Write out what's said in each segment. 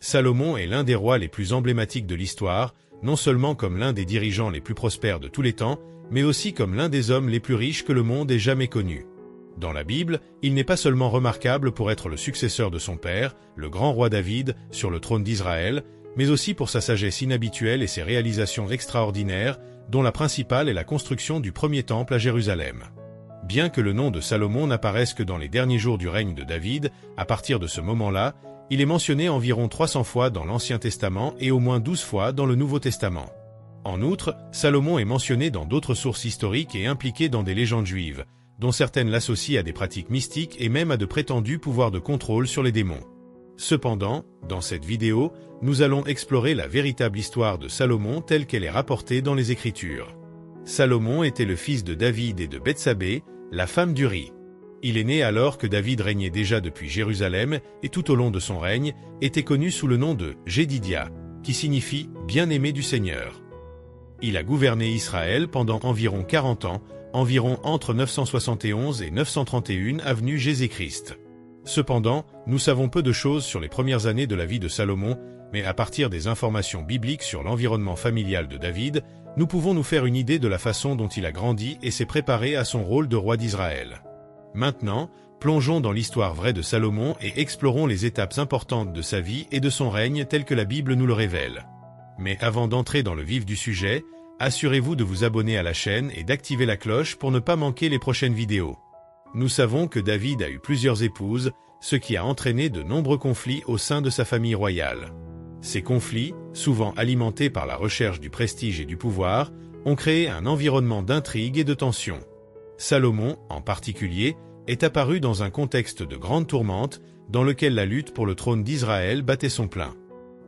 Salomon est l'un des rois les plus emblématiques de l'histoire, non seulement comme l'un des dirigeants les plus prospères de tous les temps, mais aussi comme l'un des hommes les plus riches que le monde ait jamais connus. Dans la Bible, il n'est pas seulement remarquable pour être le successeur de son père, le grand roi David, sur le trône d'Israël, mais aussi pour sa sagesse inhabituelle et ses réalisations extraordinaires, dont la principale est la construction du premier temple à Jérusalem. Bien que le nom de Salomon n'apparaisse que dans les derniers jours du règne de David, à partir de ce moment-là, il est mentionné environ 300 fois dans l'Ancien Testament et au moins 12 fois dans le Nouveau Testament. En outre, Salomon est mentionné dans d'autres sources historiques et impliqué dans des légendes juives, dont certaines l'associent à des pratiques mystiques et même à de prétendus pouvoirs de contrôle sur les démons. Cependant, dans cette vidéo, nous allons explorer la véritable histoire de Salomon telle qu'elle est rapportée dans les Écritures. Salomon était le fils de David et de Bethsabée, la femme d'Uri. Il est né alors que David régnait déjà depuis Jérusalem et tout au long de son règne était connu sous le nom de Jédidia, qui signifie « bien-aimé du Seigneur ». Il a gouverné Israël pendant environ 40 ans, environ entre 971 et 931 avenue Jésus-Christ. Cependant, nous savons peu de choses sur les premières années de la vie de Salomon, mais à partir des informations bibliques sur l'environnement familial de David, nous pouvons nous faire une idée de la façon dont il a grandi et s'est préparé à son rôle de roi d'Israël. Maintenant, plongeons dans l'histoire vraie de Salomon et explorons les étapes importantes de sa vie et de son règne telles que la Bible nous le révèle. Mais avant d'entrer dans le vif du sujet, assurez-vous de vous abonner à la chaîne et d'activer la cloche pour ne pas manquer les prochaines vidéos. Nous savons que David a eu plusieurs épouses, ce qui a entraîné de nombreux conflits au sein de sa famille royale. Ces conflits, souvent alimentés par la recherche du prestige et du pouvoir, ont créé un environnement d'intrigue et de tension. Salomon, en particulier, est apparu dans un contexte de grande tourmente, dans lequel la lutte pour le trône d'Israël battait son plein.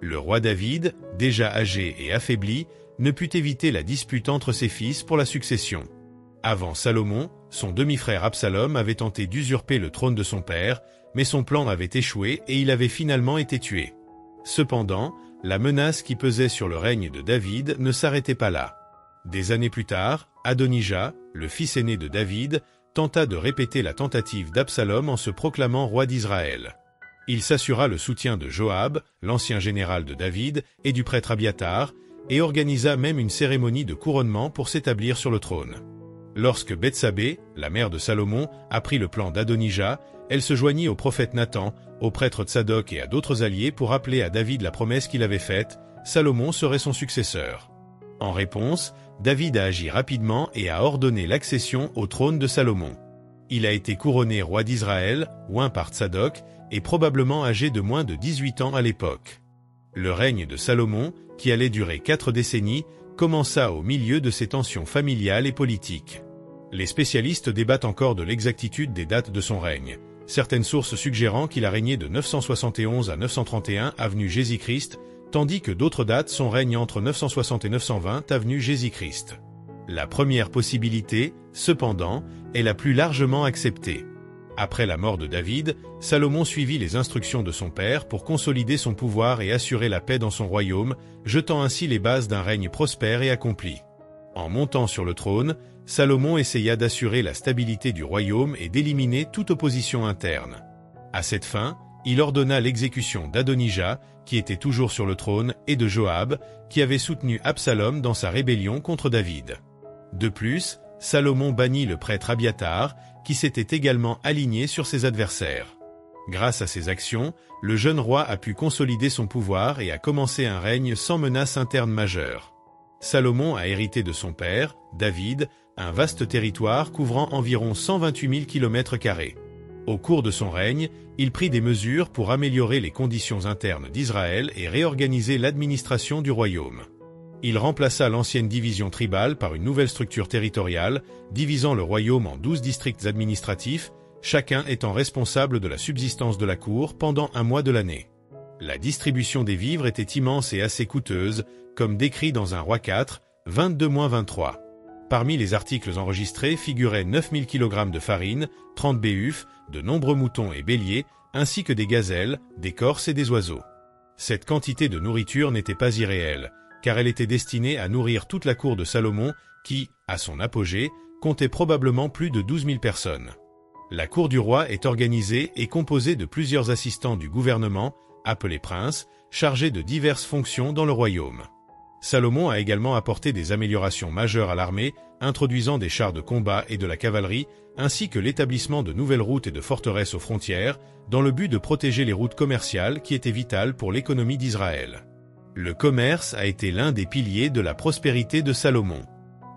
Le roi David, déjà âgé et affaibli, ne put éviter la dispute entre ses fils pour la succession. Avant Salomon, son demi-frère Absalom avait tenté d'usurper le trône de son père, mais son plan avait échoué et il avait finalement été tué. Cependant, la menace qui pesait sur le règne de David ne s'arrêtait pas là. Des années plus tard, Adonijah, le fils aîné de David, tenta de répéter la tentative d'Absalom en se proclamant roi d'Israël. Il s'assura le soutien de Joab, l'ancien général de David, et du prêtre Abiathar, et organisa même une cérémonie de couronnement pour s'établir sur le trône. Lorsque Bethsabée, la mère de Salomon, apprit le plan d'Adonijah, elle se joignit au prophète Nathan, au prêtre Tsadok et à d'autres alliés pour rappeler à David la promesse qu'il avait faite, Salomon serait son successeur. En réponse, David a agi rapidement et a ordonné l'accession au trône de Salomon. Il a été couronné roi d'Israël, oint par Tsadok, et probablement âgé de moins de 18 ans à l'époque. Le règne de Salomon, qui allait durer 4 décennies, commença au milieu de ces tensions familiales et politiques. Les spécialistes débattent encore de l'exactitude des dates de son règne, certaines sources suggérant qu'il a régné de 971 à 931 avenue Jésus-Christ, tandis que d'autres datent son règne entre 960 et 920 avenue Jésus-Christ. La première possibilité, cependant, est la plus largement acceptée. Après la mort de David, Salomon suivit les instructions de son père pour consolider son pouvoir et assurer la paix dans son royaume, jetant ainsi les bases d'un règne prospère et accompli. En montant sur le trône, Salomon essaya d'assurer la stabilité du royaume et d'éliminer toute opposition interne. À cette fin, il ordonna l'exécution d'Adonijah, qui était toujours sur le trône, et de Joab, qui avait soutenu Absalom dans sa rébellion contre David. De plus, Salomon bannit le prêtre Abiathar, qui s'était également aligné sur ses adversaires. Grâce à ces actions, le jeune roi a pu consolider son pouvoir et a commencé un règne sans menace interne majeure. Salomon a hérité de son père, David, un vaste territoire couvrant environ 128 000 km². Au cours de son règne, il prit des mesures pour améliorer les conditions internes d'Israël et réorganiser l'administration du royaume. Il remplaça l'ancienne division tribale par une nouvelle structure territoriale, divisant le royaume en 12 districts administratifs, chacun étant responsable de la subsistance de la cour pendant un mois de l'année. La distribution des vivres était immense et assez coûteuse, comme décrit dans un Roi 4, 22-23. Parmi les articles enregistrés figuraient 9000 kg de farine, 30 béhufs, de nombreux moutons et béliers, ainsi que des gazelles, des corses et des oiseaux. Cette quantité de nourriture n'était pas irréelle, car elle était destinée à nourrir toute la cour de Salomon, qui, à son apogée, comptait probablement plus de 12 000 personnes. La cour du roi est organisée et composée de plusieurs assistants du gouvernement, appelés princes, chargé de diverses fonctions dans le royaume. Salomon a également apporté des améliorations majeures à l'armée, introduisant des chars de combat et de la cavalerie, ainsi que l'établissement de nouvelles routes et de forteresses aux frontières, dans le but de protéger les routes commerciales qui étaient vitales pour l'économie d'Israël. Le commerce a été l'un des piliers de la prospérité de Salomon.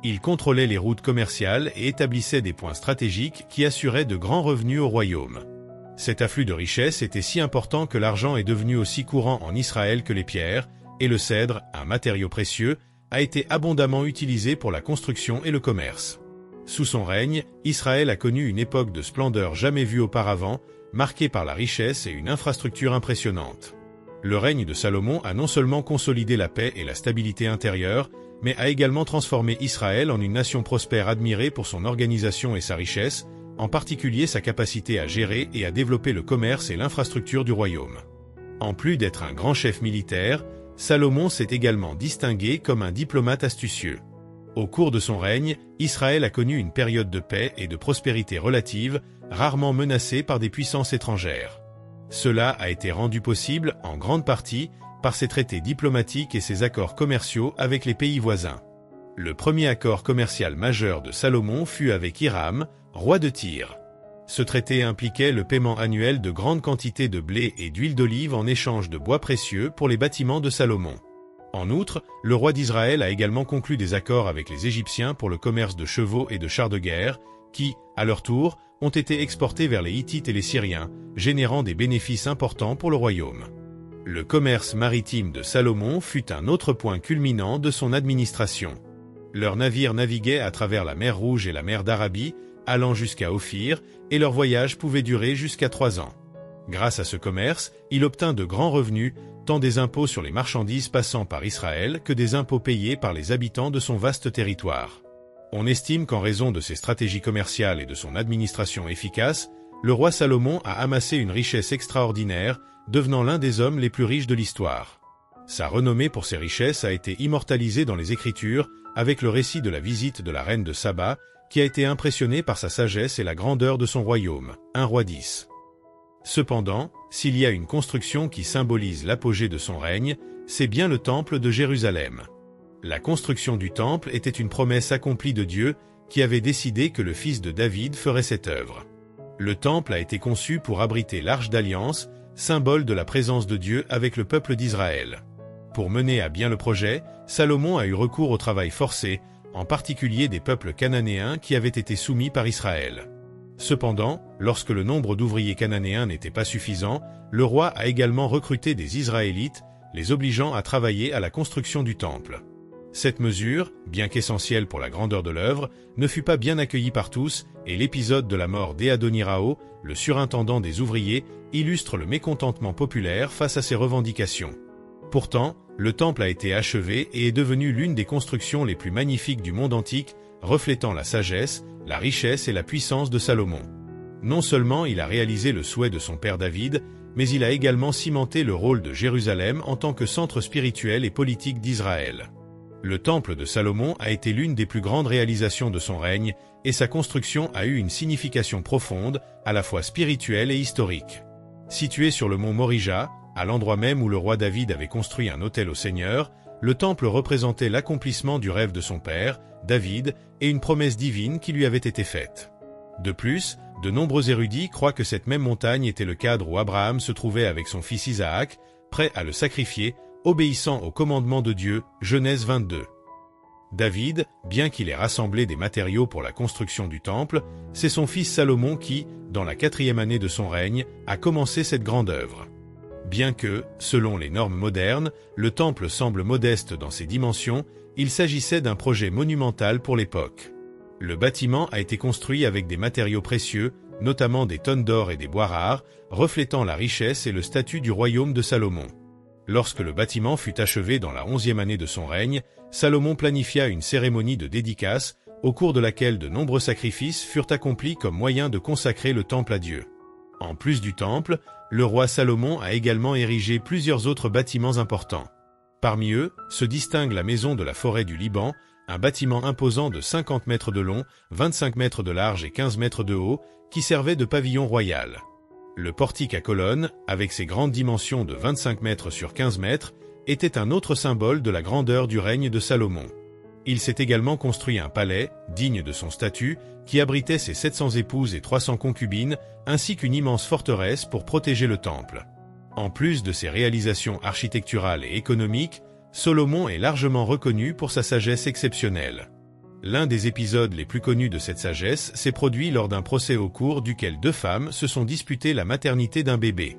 Il contrôlait les routes commerciales et établissait des points stratégiques qui assuraient de grands revenus au royaume. Cet afflux de richesses était si important que l'argent est devenu aussi courant en Israël que les pierres, et le cèdre, un matériau précieux, a été abondamment utilisé pour la construction et le commerce. Sous son règne, Israël a connu une époque de splendeur jamais vue auparavant, marquée par la richesse et une infrastructure impressionnante. Le règne de Salomon a non seulement consolidé la paix et la stabilité intérieure, mais a également transformé Israël en une nation prospère admirée pour son organisation et sa richesse, en particulier sa capacité à gérer et à développer le commerce et l'infrastructure du royaume. En plus d'être un grand chef militaire, Salomon s'est également distingué comme un diplomate astucieux. Au cours de son règne, Israël a connu une période de paix et de prospérité relative, rarement menacée par des puissances étrangères. Cela a été rendu possible, en grande partie, par ses traités diplomatiques et ses accords commerciaux avec les pays voisins. Le premier accord commercial majeur de Salomon fut avec Hiram, roi de Tyr. Ce traité impliquait le paiement annuel de grandes quantités de blé et d'huile d'olive en échange de bois précieux pour les bâtiments de Salomon. En outre, le roi d'Israël a également conclu des accords avec les Égyptiens pour le commerce de chevaux et de chars de guerre, qui, à leur tour, ont été exportés vers les Hittites et les Syriens, générant des bénéfices importants pour le royaume. Le commerce maritime de Salomon fut un autre point culminant de son administration. Leurs navires naviguaient à travers la mer Rouge et la mer d'Arabie, allant jusqu'à Ophir, et leur voyage pouvait durer jusqu'à 3 ans. Grâce à ce commerce, il obtint de grands revenus, tant des impôts sur les marchandises passant par Israël que des impôts payés par les habitants de son vaste territoire. On estime qu'en raison de ses stratégies commerciales et de son administration efficace, le roi Salomon a amassé une richesse extraordinaire, devenant l'un des hommes les plus riches de l'histoire. Sa renommée pour ses richesses a été immortalisée dans les Écritures, avec le récit de la visite de la reine de Saba, qui a été impressionnée par sa sagesse et la grandeur de son royaume. 1 Roi 10. Cependant, s'il y a une construction qui symbolise l'apogée de son règne, c'est bien le temple de Jérusalem. La construction du temple était une promesse accomplie de Dieu, qui avait décidé que le fils de David ferait cette œuvre. Le temple a été conçu pour abriter l'Arche d'Alliance, symbole de la présence de Dieu avec le peuple d'Israël. Pour mener à bien le projet, Salomon a eu recours au travail forcé, en particulier des peuples cananéens qui avaient été soumis par Israël. Cependant, lorsque le nombre d'ouvriers cananéens n'était pas suffisant, le roi a également recruté des Israélites, les obligeant à travailler à la construction du temple. Cette mesure, bien qu'essentielle pour la grandeur de l'œuvre, ne fut pas bien accueillie par tous, et l'épisode de la mort d'Adonirao, le surintendant des ouvriers, illustre le mécontentement populaire face à ces revendications. Pourtant, le temple a été achevé et est devenu l'une des constructions les plus magnifiques du monde antique, reflétant la sagesse, la richesse et la puissance de Salomon. Non seulement il a réalisé le souhait de son père David, mais il a également cimenté le rôle de Jérusalem en tant que centre spirituel et politique d'Israël. Le temple de Salomon a été l'une des plus grandes réalisations de son règne, et sa construction a eu une signification profonde, à la fois spirituelle et historique. Situé sur le mont Morija, à l'endroit même où le roi David avait construit un autel au Seigneur, le temple représentait l'accomplissement du rêve de son père, David, et une promesse divine qui lui avait été faite. De plus, de nombreux érudits croient que cette même montagne était le cadre où Abraham se trouvait avec son fils Isaac, prêt à le sacrifier, obéissant au commandement de Dieu, Genèse 22. David, bien qu'il ait rassemblé des matériaux pour la construction du temple, c'est son fils Salomon qui, dans la 4e année de son règne, a commencé cette grande œuvre. Bien que, selon les normes modernes, le temple semble modeste dans ses dimensions, il s'agissait d'un projet monumental pour l'époque. Le bâtiment a été construit avec des matériaux précieux, notamment des tonnes d'or et des bois rares, reflétant la richesse et le statut du royaume de Salomon. Lorsque le bâtiment fut achevé dans la 11e année de son règne, Salomon planifia une cérémonie de dédicace, au cours de laquelle de nombreux sacrifices furent accomplis comme moyen de consacrer le temple à Dieu. En plus du temple, le roi Salomon a également érigé plusieurs autres bâtiments importants. Parmi eux, se distingue la maison de la forêt du Liban, un bâtiment imposant de 50 mètres de long, 25 mètres de large et 15 mètres de haut, qui servait de pavillon royal. Le portique à colonnes, avec ses grandes dimensions de 25 mètres sur 15 mètres, était un autre symbole de la grandeur du règne de Salomon. Il s'est également construit un palais, digne de son statut, qui abritait ses 700 épouses et 300 concubines, ainsi qu'une immense forteresse pour protéger le temple. En plus de ses réalisations architecturales et économiques, Salomon est largement reconnu pour sa sagesse exceptionnelle. L'un des épisodes les plus connus de cette sagesse s'est produit lors d'un procès au cours duquel 2 femmes se sont disputées la maternité d'un bébé.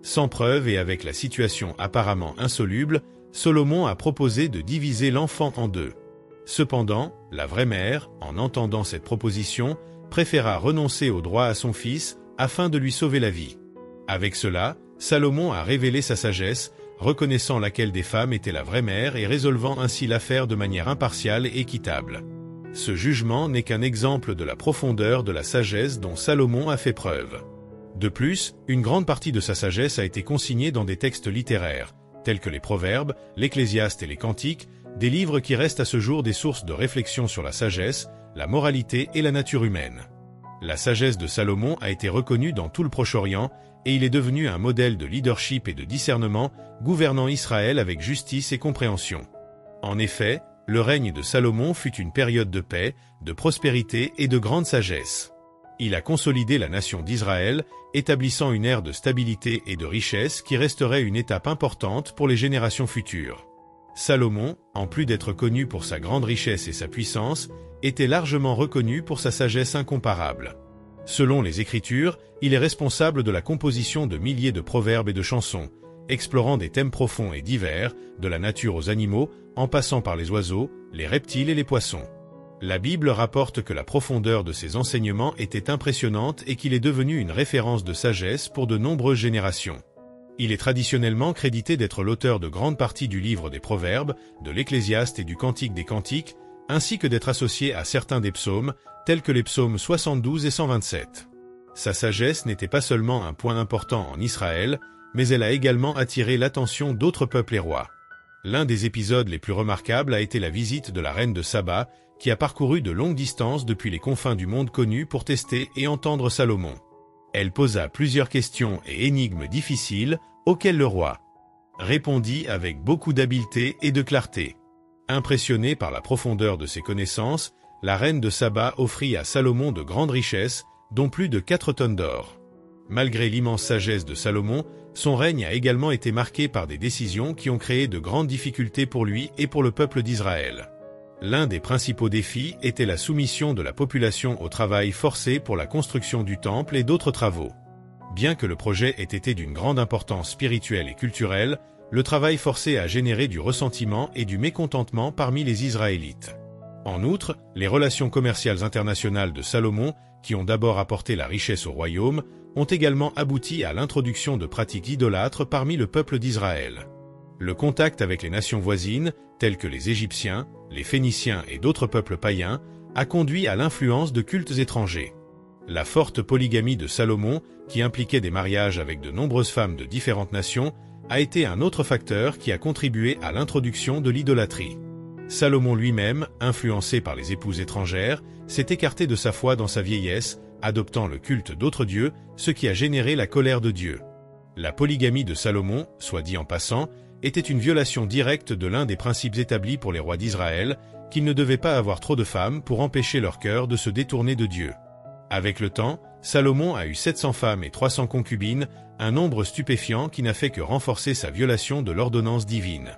Sans preuve et avec la situation apparemment insoluble, Salomon a proposé de diviser l'enfant en 2. Cependant, la vraie mère, en entendant cette proposition, préféra renoncer au droit à son fils afin de lui sauver la vie. Avec cela, Salomon a révélé sa sagesse, reconnaissant laquelle des femmes était la vraie mère et résolvant ainsi l'affaire de manière impartiale et équitable. Ce jugement n'est qu'un exemple de la profondeur de la sagesse dont Salomon a fait preuve. De plus, une grande partie de sa sagesse a été consignée dans des textes littéraires, tels que les Proverbes, l'Ecclésiaste et les Cantiques, des livres qui restent à ce jour des sources de réflexion sur la sagesse, la moralité et la nature humaine. La sagesse de Salomon a été reconnue dans tout le Proche-Orient et il est devenu un modèle de leadership et de discernement, gouvernant Israël avec justice et compréhension. En effet, le règne de Salomon fut une période de paix, de prospérité et de grande sagesse. Il a consolidé la nation d'Israël, établissant une ère de stabilité et de richesse qui resterait une étape importante pour les générations futures. Salomon, en plus d'être connu pour sa grande richesse et sa puissance, était largement reconnu pour sa sagesse incomparable. Selon les Écritures, il est responsable de la composition de milliers de proverbes et de chansons, explorant des thèmes profonds et divers, de la nature aux animaux, en passant par les oiseaux, les reptiles et les poissons. La Bible rapporte que la profondeur de ses enseignements était impressionnante et qu'il est devenu une référence de sagesse pour de nombreuses générations. Il est traditionnellement crédité d'être l'auteur de grande partie du livre des Proverbes, de l'Ecclésiaste et du Cantique des Cantiques, ainsi que d'être associé à certains des psaumes, tels que les psaumes 72 et 127. Sa sagesse n'était pas seulement un point important en Israël, mais elle a également attiré l'attention d'autres peuples et rois. L'un des épisodes les plus remarquables a été la visite de la reine de Saba, qui a parcouru de longues distances depuis les confins du monde connu pour tester et entendre Salomon. Elle posa plusieurs questions et énigmes difficiles, auxquelles le roi répondit avec beaucoup d'habileté et de clarté. Impressionnée par la profondeur de ses connaissances, la reine de Saba offrit à Salomon de grandes richesses, dont plus de 4 tonnes d'or. Malgré l'immense sagesse de Salomon, son règne a également été marqué par des décisions qui ont créé de grandes difficultés pour lui et pour le peuple d'Israël. L'un des principaux défis était la soumission de la population au travail forcé pour la construction du temple et d'autres travaux. Bien que le projet ait été d'une grande importance spirituelle et culturelle, le travail forcé a généré du ressentiment et du mécontentement parmi les Israélites. En outre, les relations commerciales internationales de Salomon, qui ont d'abord apporté la richesse au royaume, ont également abouti à l'introduction de pratiques idolâtres parmi le peuple d'Israël. Le contact avec les nations voisines, telles que les Égyptiens, les Phéniciens et d'autres peuples païens, a conduit à l'influence de cultes étrangers. La forte polygamie de Salomon, qui impliquait des mariages avec de nombreuses femmes de différentes nations, a été un autre facteur qui a contribué à l'introduction de l'idolâtrie. Salomon lui-même, influencé par les épouses étrangères, s'est écarté de sa foi dans sa vieillesse, adoptant le culte d'autres dieux, ce qui a généré la colère de Dieu. La polygamie de Salomon, soit dit en passant, était une violation directe de l'un des principes établis pour les rois d'Israël, qu'ils ne devaient pas avoir trop de femmes pour empêcher leur cœur de se détourner de Dieu. Avec le temps, Salomon a eu 700 femmes et 300 concubines, un nombre stupéfiant qui n'a fait que renforcer sa violation de l'ordonnance divine.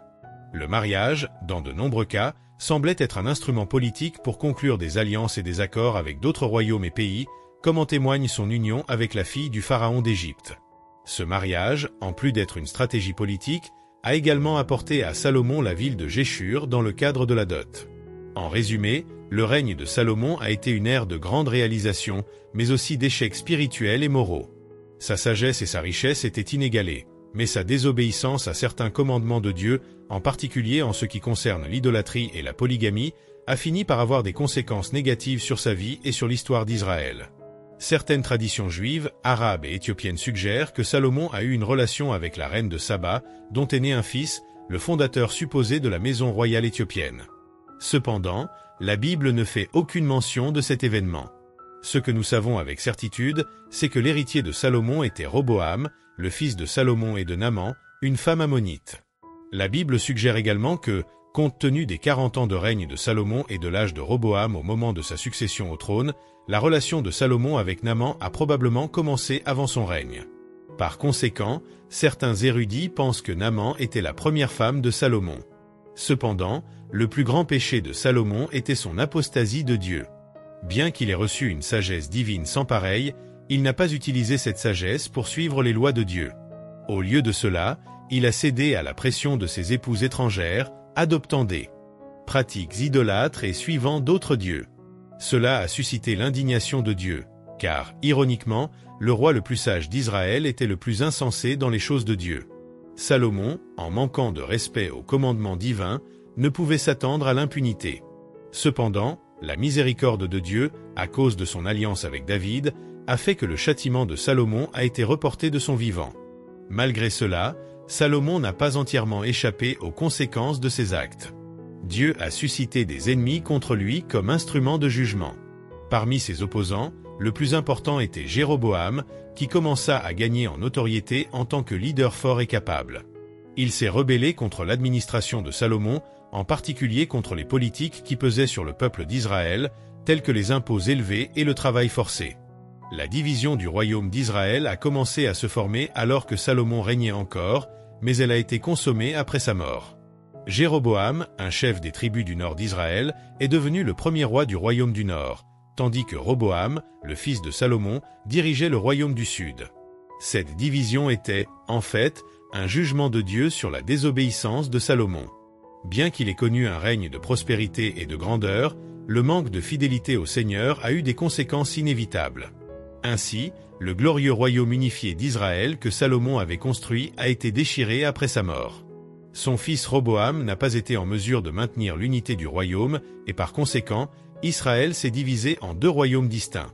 Le mariage, dans de nombreux cas, semblait être un instrument politique pour conclure des alliances et des accords avec d'autres royaumes et pays, comme en témoigne son union avec la fille du pharaon d'Égypte. Ce mariage, en plus d'être une stratégie politique, a également apporté à Salomon la ville de Géshur dans le cadre de la dot. En résumé, le règne de Salomon a été une ère de grandes réalisations, mais aussi d'échecs spirituels et moraux. Sa sagesse et sa richesse étaient inégalées, mais sa désobéissance à certains commandements de Dieu, en particulier en ce qui concerne l'idolâtrie et la polygamie, a fini par avoir des conséquences négatives sur sa vie et sur l'histoire d'Israël. Certaines traditions juives, arabes et éthiopiennes suggèrent que Salomon a eu une relation avec la reine de Saba, dont est né un fils, le fondateur supposé de la maison royale éthiopienne. Cependant, la Bible ne fait aucune mention de cet événement. Ce que nous savons avec certitude, c'est que l'héritier de Salomon était Roboam, le fils de Salomon et de Naman, une femme ammonite. La Bible suggère également que, compte tenu des 40 ans de règne de Salomon et de l'âge de Roboam au moment de sa succession au trône, la relation de Salomon avec Naman a probablement commencé avant son règne. Par conséquent, certains érudits pensent que Naman était la première femme de Salomon. Cependant, le plus grand péché de Salomon était son apostasie de Dieu. Bien qu'il ait reçu une sagesse divine sans pareille, il n'a pas utilisé cette sagesse pour suivre les lois de Dieu. Au lieu de cela, il a cédé à la pression de ses épouses étrangères, adoptant des pratiques idolâtres et suivant d'autres dieux. Cela a suscité l'indignation de Dieu, car, ironiquement, le roi le plus sage d'Israël était le plus insensé dans les choses de Dieu. Salomon, en manquant de respect aux commandements divins, ne pouvait s'attendre à l'impunité. Cependant, la miséricorde de Dieu, à cause de son alliance avec David, a fait que le châtiment de Salomon a été reporté de son vivant. Malgré cela, Salomon n'a pas entièrement échappé aux conséquences de ses actes. Dieu a suscité des ennemis contre lui comme instrument de jugement. Parmi ses opposants, le plus important était Jéroboam, qui commença à gagner en notoriété en tant que leader fort et capable. Il s'est rebellé contre l'administration de Salomon, en particulier contre les politiques qui pesaient sur le peuple d'Israël, tels que les impôts élevés et le travail forcé. La division du royaume d'Israël a commencé à se former alors que Salomon régnait encore, mais elle a été consommée après sa mort. Jéroboam, un chef des tribus du nord d'Israël, est devenu le premier roi du royaume du nord, tandis que Roboam, le fils de Salomon, dirigeait le royaume du sud. Cette division était, en fait, un jugement de Dieu sur la désobéissance de Salomon. Bien qu'il ait connu un règne de prospérité et de grandeur, le manque de fidélité au Seigneur a eu des conséquences inévitables. Ainsi, le glorieux royaume unifié d'Israël que Salomon avait construit a été déchiré après sa mort. Son fils Roboam n'a pas été en mesure de maintenir l'unité du royaume et par conséquent, Israël s'est divisé en deux royaumes distincts.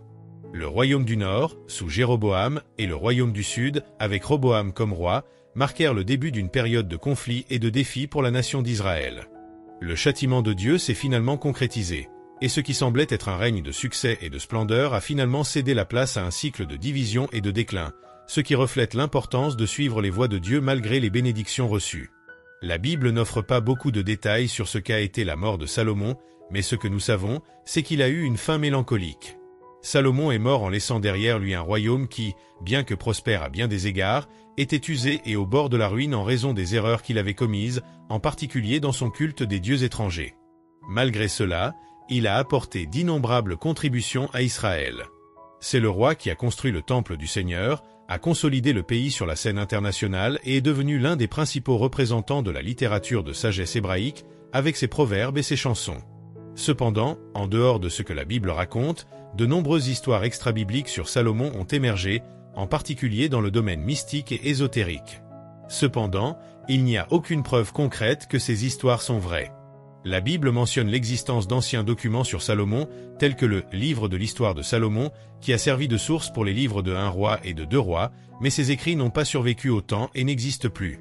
Le royaume du nord, sous Jéroboam, et le royaume du sud, avec Roboam comme roi, marquèrent le début d'une période de conflits et de défis pour la nation d'Israël. Le châtiment de Dieu s'est finalement concrétisé, et ce qui semblait être un règne de succès et de splendeur a finalement cédé la place à un cycle de division et de déclin, ce qui reflète l'importance de suivre les voies de Dieu malgré les bénédictions reçues. La Bible n'offre pas beaucoup de détails sur ce qu'a été la mort de Salomon, mais ce que nous savons, c'est qu'il a eu une fin mélancolique. Salomon est mort en laissant derrière lui un royaume qui, bien que prospère à bien des égards, était usé et au bord de la ruine en raison des erreurs qu'il avait commises, en particulier dans son culte des dieux étrangers. Malgré cela, il a apporté d'innombrables contributions à Israël. C'est le roi qui a construit le temple du Seigneur, a consolidé le pays sur la scène internationale et est devenu l'un des principaux représentants de la littérature de sagesse hébraïque, avec ses proverbes et ses chansons. Cependant, en dehors de ce que la Bible raconte, de nombreuses histoires extra-bibliques sur Salomon ont émergé, en particulier dans le domaine mystique et ésotérique. Cependant, il n'y a aucune preuve concrète que ces histoires sont vraies. La Bible mentionne l'existence d'anciens documents sur Salomon, tels que le livre de l'histoire de Salomon, qui a servi de source pour les livres de 1 roi et de 2 rois, mais ces écrits n'ont pas survécu au temps et n'existent plus.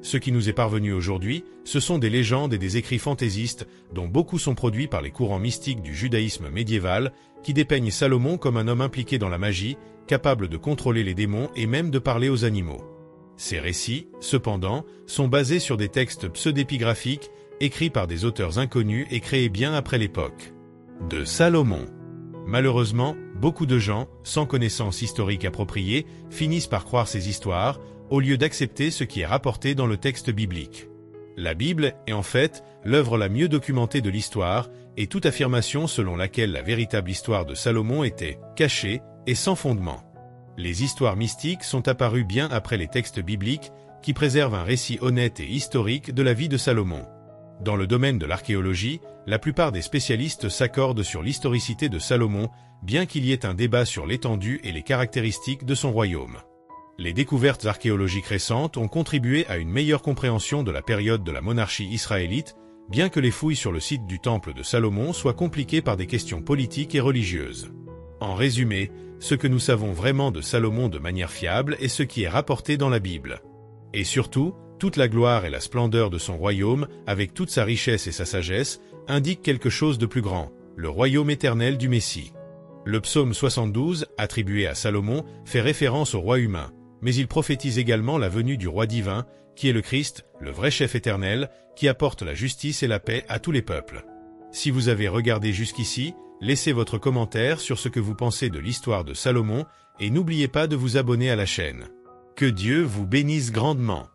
Ce qui nous est parvenu aujourd'hui, ce sont des légendes et des écrits fantaisistes, dont beaucoup sont produits par les courants mystiques du judaïsme médiéval, qui dépeignent Salomon comme un homme impliqué dans la magie, capable de contrôler les démons et même de parler aux animaux. Ces récits, cependant, sont basés sur des textes pseudépigraphiques, écrits par des auteurs inconnus et créés bien après l'époque de Salomon. Malheureusement, beaucoup de gens, sans connaissance historique appropriée, finissent par croire ces histoires, au lieu d'accepter ce qui est rapporté dans le texte biblique. La Bible est en fait l'œuvre la mieux documentée de l'histoire, et toute affirmation selon laquelle la véritable histoire de Salomon était cachée et sans fondement. Les histoires mystiques sont apparues bien après les textes bibliques, qui préservent un récit honnête et historique de la vie de Salomon. Dans le domaine de l'archéologie, la plupart des spécialistes s'accordent sur l'historicité de Salomon, bien qu'il y ait un débat sur l'étendue et les caractéristiques de son royaume. Les découvertes archéologiques récentes ont contribué à une meilleure compréhension de la période de la monarchie israélite, bien que les fouilles sur le site du temple de Salomon soient compliquées par des questions politiques et religieuses. En résumé, ce que nous savons vraiment de Salomon de manière fiable est ce qui est rapporté dans la Bible. Et surtout, toute la gloire et la splendeur de son royaume, avec toute sa richesse et sa sagesse, indiquent quelque chose de plus grand, le royaume éternel du Messie. Le psaume 72, attribué à Salomon, fait référence au roi humain, mais il prophétise également la venue du roi divin, qui est le Christ, le vrai chef éternel, qui apporte la justice et la paix à tous les peuples. Si vous avez regardé jusqu'ici, laissez votre commentaire sur ce que vous pensez de l'histoire de Salomon et n'oubliez pas de vous abonner à la chaîne. Que Dieu vous bénisse grandement.